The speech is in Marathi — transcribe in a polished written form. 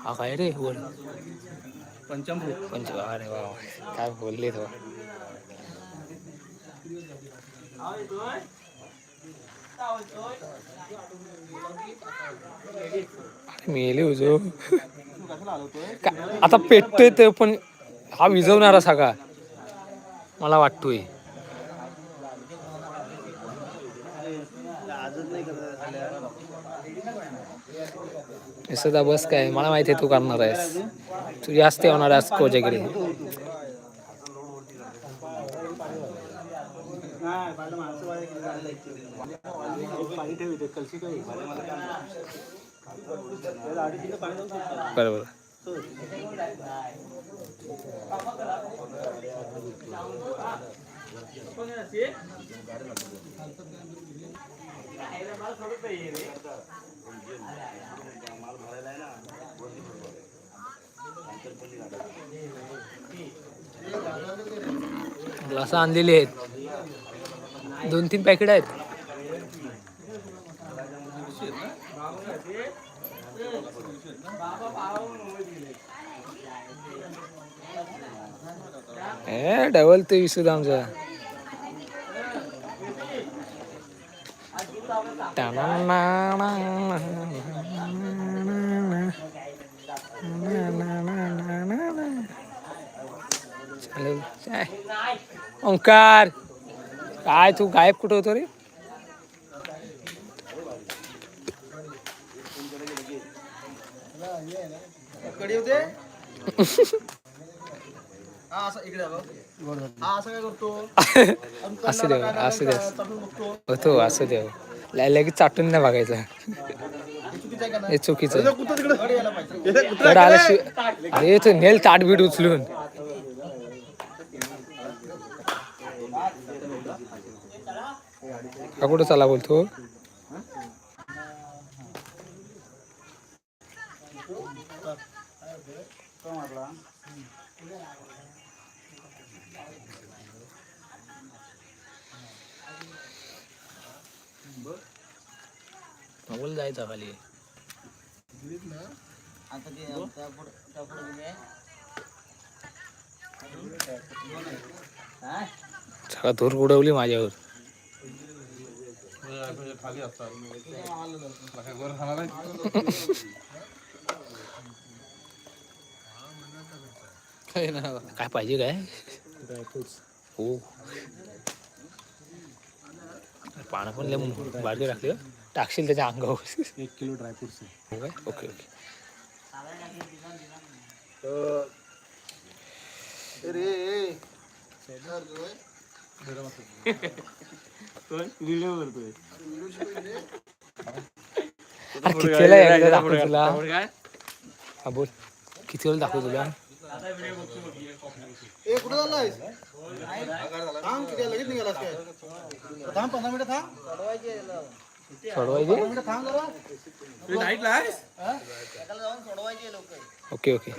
हा काय रे बोल पंचम अरे वा काय बोलले तो मेले उजो आता पेटतोय ते पण हा विजवणारा सगळा मला वाटतोय. सदा बस काय मला माहिती आहे तू करणार आहेस तू जास्त होणार आहेस कोच्याकडे. बरोबर ग्लास आणलेले आहेत 2-3 पॅकेट आहेत. डबल ते विसू आमचा ओंकार काय तू गायब कुठं होतो रे. असू देव असू दे होतो असू देव लगेच चाटून नाही बघायचं हे चुकीचं अरे तो नेल ताटबीट उचलून का कुठं चला बोलतो. बोल जायचं खाली सगळा धूर उडवली माझ्यावर. काय पाहिजे काय हो पानं पण लय बारके टाकले टाकशील त्याच्या अंगावर 1 किलो ड्रायफ्रुट्स हो काय. ओके ओके अरे किती वेळा दाखवू तुला हा बोल किती वेळा दाखवू तुला. Okay okay